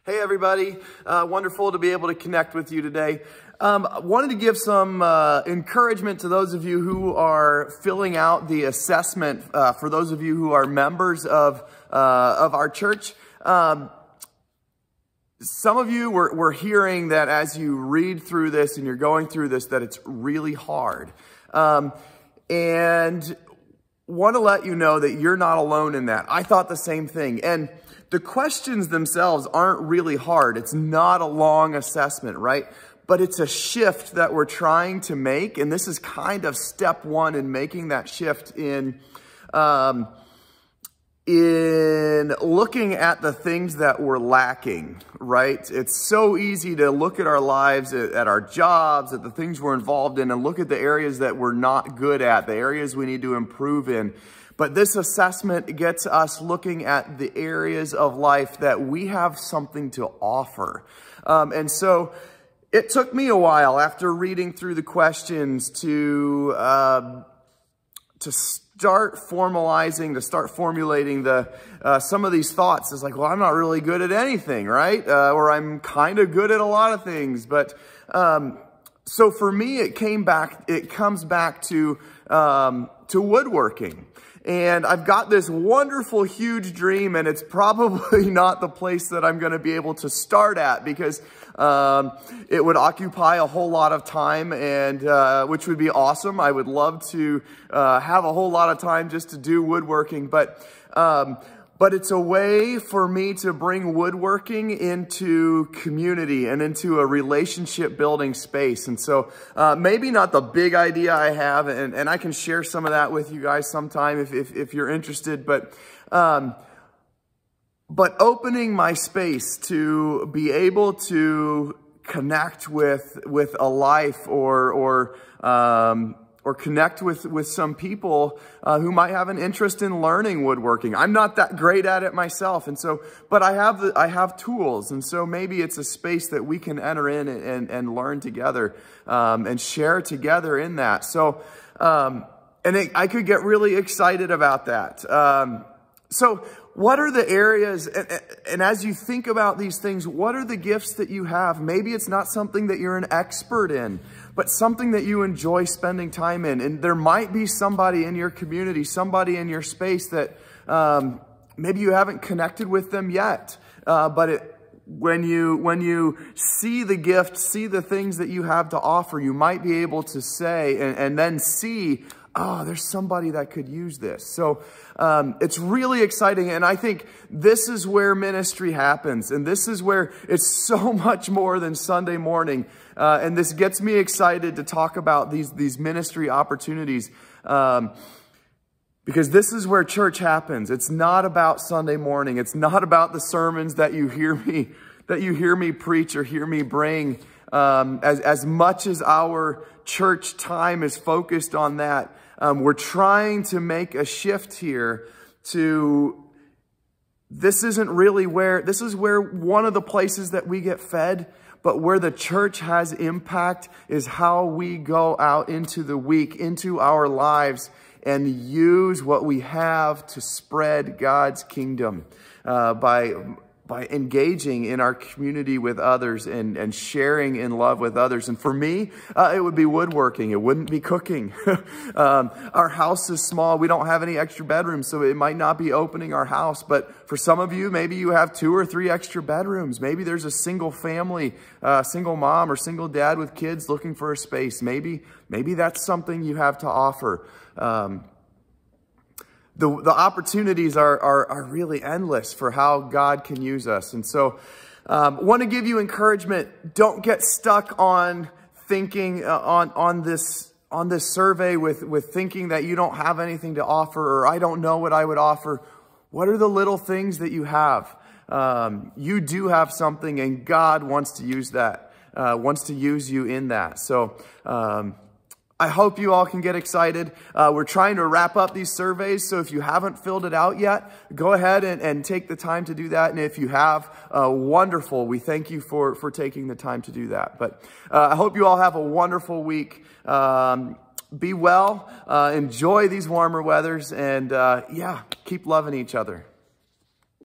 Hey everybody, wonderful to be able to connect with you today. Wanted to give some encouragement to those of you who are filling out the assessment, for those of you who are members of our church. Some of you were hearing that as you read through this and you're going through this, that it's really hard. And want to let you know that you're not alone in that. I thought the same thing. And the questions themselves aren't really hard. It's not a long assessment, right? But it's a shift that we're trying to make. And this is kind of step one in making that shift in looking at the things that we're lacking, right? It's so easy to look at our lives, at our jobs, at the things we're involved in, and look at the areas that we're not good at, the areas we need to improve in. But this assessment gets us looking at the areas of life that we have something to offer. And so it took me a while after reading through the questions to start formulating some of these thoughts. It's like, well, I'm not really good at anything, right? Or I'm kind of good at a lot of things. But so for me, it comes back to woodworking. And I've got this wonderful, huge dream, and it's probably not the place that I'm going to be able to start at because it would occupy a whole lot of time, and which would be awesome. I would love to have a whole lot of time just to do woodworking, but it's a way for me to bring woodworking into community and into a relationship building space. And so maybe not the big idea I have, and I can share some of that with you guys sometime if you're interested, but opening my space to be able to connect with a life or connect with some people who might have an interest in learning woodworking. I'm not that great at it myself, and so, but I have tools, and so maybe it's a space that we can enter in and learn together and share together in that. So, I could get really excited about that. So what are the areas, and as you think about these things, what are the gifts that you have? Maybe it's not something that you're an expert in, but something that you enjoy spending time in. And there might be somebody in your community, somebody in your space that maybe you haven't connected with them yet. When you see the gift, see the things that you have to offer, you might be able to say and then see, oh, there's somebody that could use this. So it's really exciting. And I think this is where ministry happens. And this is where it's so much more than Sunday morning. And this gets me excited to talk about these ministry opportunities. Because this is where church happens. It's not about Sunday morning. It's not about the sermons that you hear me preach or hear me bring. As much as our church time is focused on that, we're trying to make a shift here to, this is where one of the places that we get fed, but where the church has impact is how we go out into the week, into our lives, and use what we have to spread God's kingdom by engaging in our community with others and sharing in love with others. And for me, it would be woodworking. It wouldn't be cooking. Our house is small. We don't have any extra bedrooms, so it might not be opening our house. But for some of you, maybe you have 2 or 3 extra bedrooms. Maybe there's a single family, single mom or single dad with kids looking for a space. Maybe that's something you have to offer. The opportunities are really endless for how God can use us. And so want to give you encouragement. Don't get stuck on thinking on this survey with thinking that you don't have anything to offer, or I don't know what I would offer. What are the little things that you have? You do have something, and God wants to use that, wants to use you in that. So I hope you all can get excited. We're trying to wrap up these surveys, so if you haven't filled it out yet, go ahead and take the time to do that. And if you have, wonderful. We thank you for taking the time to do that. But I hope you all have a wonderful week. Be well, enjoy these warmer weathers, and yeah, keep loving each other.